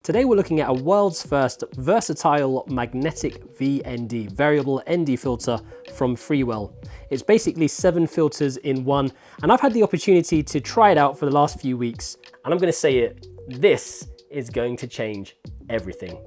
Today we're looking at a world's first versatile magnetic VND, variable ND filter from Freewell. It's basically 7 filters in one, and I've had the opportunity to try it out for the last few weeks, and I'm going to say it, this is going to change everything.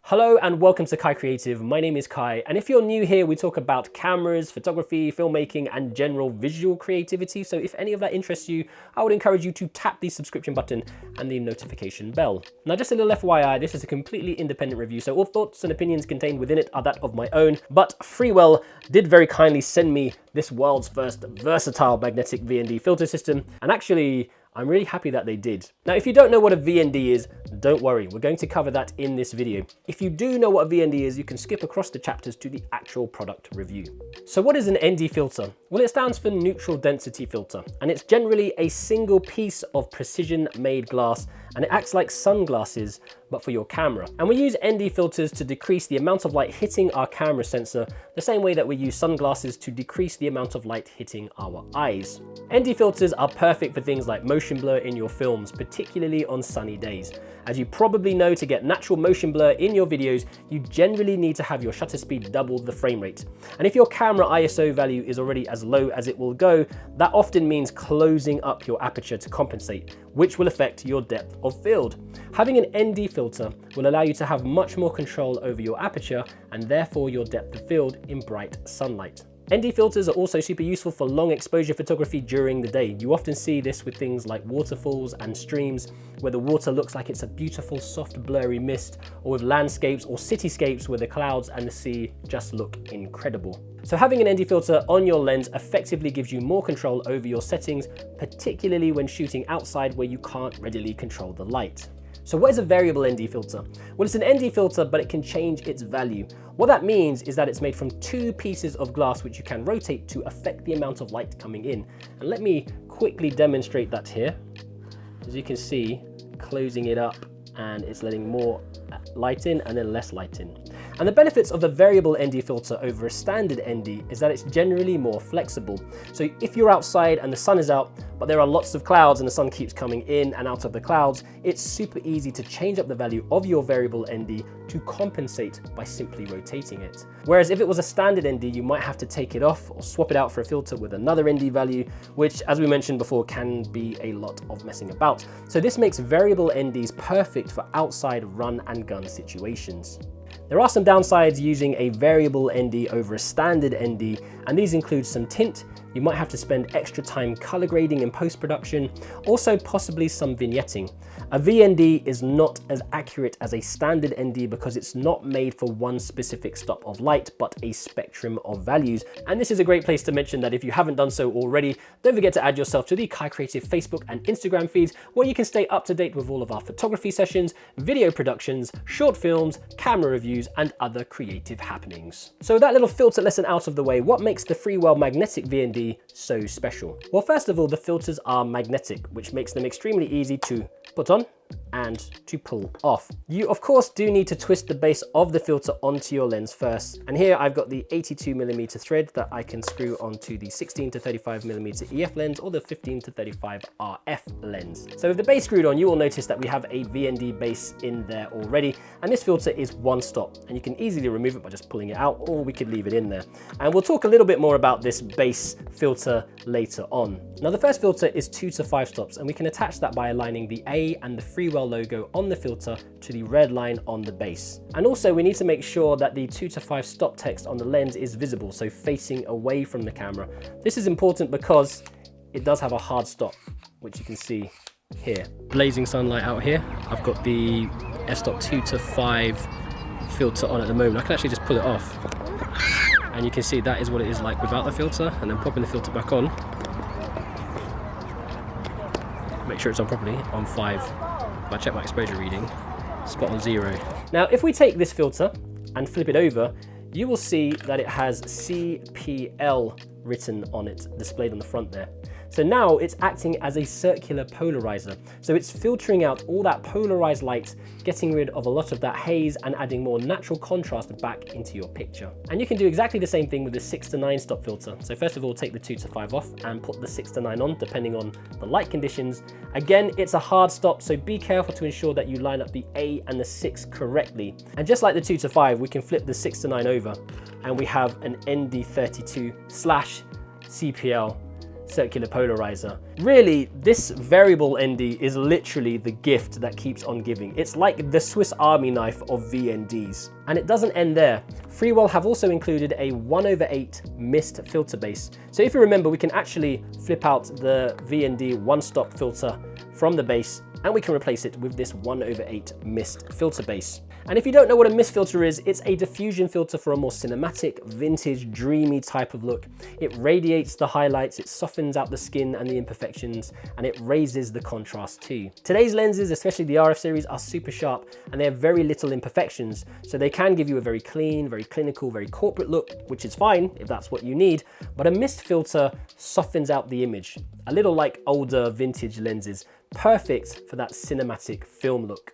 Hello and welcome to KaiCreative. My name is Kai, and if you're new here, we talk about cameras, photography, filmmaking, and general visual creativity. So if any of that interests you, I would encourage you to tap the subscription button and the notification bell. Now, just a little FYI, this is a completely independent review, so all thoughts and opinions contained within it are that of my own, but Freewell did very kindly send me this world's first versatile magnetic VND filter system, and actually, I'm really happy that they did. Now, if you don't know what a VND is, don't worry, we're going to cover that in this video. If you do know what a VND is, you can skip across the chapters to the actual product review. So what is an ND filter? Well, it stands for neutral density filter, and it's generally a single piece of precision made glass, and it acts like sunglasses, but for your camera. And we use ND filters to decrease the amount of light hitting our camera sensor, the same way that we use sunglasses to decrease the amount of light hitting our eyes. ND filters are perfect for things like motion blur in your films, particularly on sunny days. As you probably know, to get natural motion blur in your videos, you generally need to have your shutter speed double the frame rate. And if your camera ISO value is already as low as it will go, that often means closing up your aperture to compensate, which will affect your depth of field. Having an ND filter will allow you to have much more control over your aperture and therefore your depth of field in bright sunlight. ND filters are also super useful for long exposure photography during the day. You often see this with things like waterfalls and streams, where the water looks like it's a beautiful soft blurry mist, or with landscapes or cityscapes where the clouds and the sea just look incredible. So having an ND filter on your lens effectively gives you more control over your settings, particularly when shooting outside where you can't readily control the light. So what is a variable ND filter? Well, it's an ND filter, but it can change its value. What that means is that it's made from 2 pieces of glass which you can rotate to affect the amount of light coming in. And let me quickly demonstrate that here. As you can see, closing it up, and it's letting more light in and then less light in. And the benefits of the variable ND filter over a standard ND is that it's generally more flexible. So if you're outside and the sun is out, but there are lots of clouds and the sun keeps coming in and out of the clouds, it's super easy to change up the value of your variable ND to compensate by simply rotating it. Whereas if it was a standard ND, you might have to take it off or swap it out for a filter with another ND value, which, as we mentioned before, can be a lot of messing about. So this makes variable NDs perfect for outside run and gun situations. There are some downsides using a variable ND over a standard ND, and these include some tint. You might have to spend extra time color grading in post-production, also possibly some vignetting. A VND is not as accurate as a standard ND because it's not made for one specific stop of light, but a spectrum of values. And this is a great place to mention that if you haven't done so already, don't forget to add yourself to the KaiCreative Facebook and Instagram feeds, where you can stay up to date with all of our photography sessions, video productions, short films, camera reviews, and other creative happenings. So with that little filter lesson out of the way, what makes the Freewell Magnetic VND so special? Well, first of all, the filters are magnetic, which makes them extremely easy to put on and to pull off. You of course do need to twist the base of the filter onto your lens first, and here I've got the 82mm thread that I can screw onto the 16-35mm EF lens or the 15-35 RF lens. So with the base screwed on, you will notice that we have a VND base in there already, and this filter is one stop, and you can easily remove it by just pulling it out, or we could leave it in there. And we'll talk a little bit more about this base filter later on. Now, the first filter is 2 to 5 stops, and we can attach that by aligning the A and the Freewell logo on the filter to the red line on the base. And also we need to make sure that the 2 to 5 stop text on the lens is visible, so facing away from the camera. This is important because it does have a hard stop, which you can see here. Blazing sunlight out here. I've got the STOP 2 to 5 filter on at the moment. I can actually just pull it off, and you can see that is what it is like without the filter, and then popping the filter back on. Make sure it's on properly, on 5. If I check my exposure reading, spot on 0. Now, if we take this filter and flip it over, you will see that it has CPL written on it, displayed on the front there. So now it's acting as a circular polarizer. So it's filtering out all that polarized light, getting rid of a lot of that haze and adding more natural contrast back into your picture. And you can do exactly the same thing with the 6 to 9 stop filter. So first of all, take the 2 to 5 off and put the 6 to 9 on, depending on the light conditions. Again, it's a hard stop, so be careful to ensure that you line up the A and the 6 correctly. And just like the 2 to 5, we can flip the 6 to 9 over and we have an ND32/CPL circular polarizer. Really, this variable ND is literally the gift that keeps on giving. It's like the Swiss Army knife of VNDs. And it doesn't end there. Freewell have also included a 1/8 MIST filter base. So if you remember, we can actually flip out the VND one-stop filter from the base and we can replace it with this 1/8 MIST filter base. And if you don't know what a MIST filter is, it's a diffusion filter for a more cinematic, vintage, dreamy type of look. It radiates the highlights, it softens out the skin and the imperfections, and it raises the contrast too. Today's lenses, especially the RF series, are super sharp and they have very little imperfections, so they can give you a very clean, very clinical, very corporate look, which is fine if that's what you need, but a MIST filter softens out the image, a little like older vintage lenses, perfect for that cinematic film look.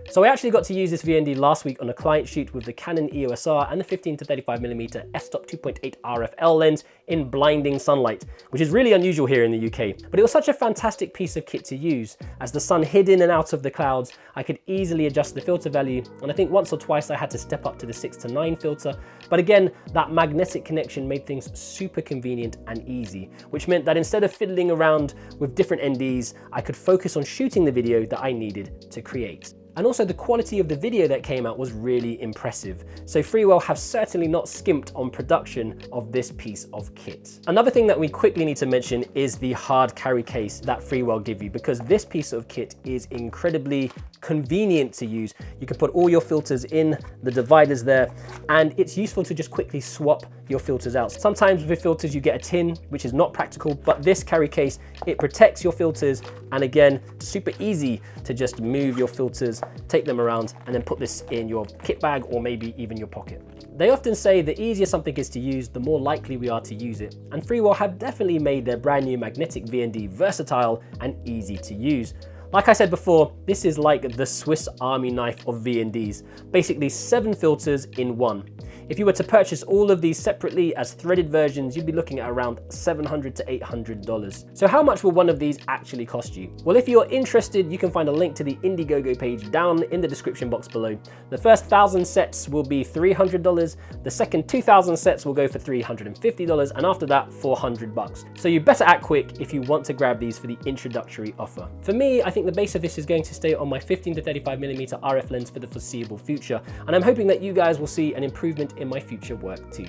So I actually got to use this VND last week on a client shoot with the Canon EOS R and the 15 to 35mm f-stop 2.8 RFL lens in blinding sunlight, which is really unusual here in the UK. But it was such a fantastic piece of kit to use. As the sun hid in and out of the clouds, I could easily adjust the filter value, and I think once or twice I had to step up to the 6 to 9 filter. But again, that magnetic connection made things super convenient and easy, which meant that instead of fiddling around with different NDs, I could focus on shooting the video that I needed to create. And also the quality of the video that came out was really impressive. So Freewell have certainly not skimped on production of this piece of kit. Another thing that we quickly need to mention is the hard carry case that Freewell give you, because this piece of kit is incredibly convenient to use. You can put all your filters in the dividers there, and it's useful to just quickly swap your filters out. Sometimes with filters you get a tin, which is not practical, but this carry case, it protects your filters, and again, super easy to just move your filters, take them around, and then put this in your kit bag or maybe even your pocket. They often say the easier something is to use, the more likely we are to use it, and Freewell have definitely made their brand new magnetic VND versatile and easy to use. Like I said before, this is like the Swiss Army knife of VNDs, basically 7 filters in one. If you were to purchase all of these separately as threaded versions, you'd be looking at around $700 to $800. So how much will one of these actually cost you? Well, if you're interested, you can find a link to the Indiegogo page down in the description box below. The first 1,000 sets will be $300, the second 2,000 sets will go for $350, and after that, $400. So you better act quick if you want to grab these for the introductory offer. For me, I think the base of this is going to stay on my 15 to 35mm RF lens for the foreseeable future, and I'm hoping that you guys will see an improvement in my future work too.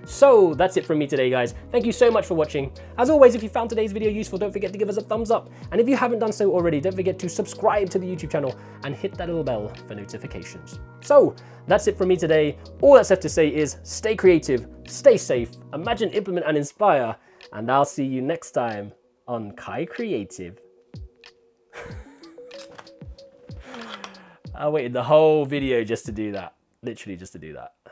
So that's it from me today, guys. Thank you so much for watching. As always, if you found today's video useful, don't forget to give us a thumbs up. And if you haven't done so already, don't forget to subscribe to the YouTube channel and hit that little bell for notifications. So that's it from me today. All that's left to say is stay creative, stay safe, imagine, implement, and inspire. And I'll see you next time on KaiCreative. I waited the whole video just to do that. Literally just to do that.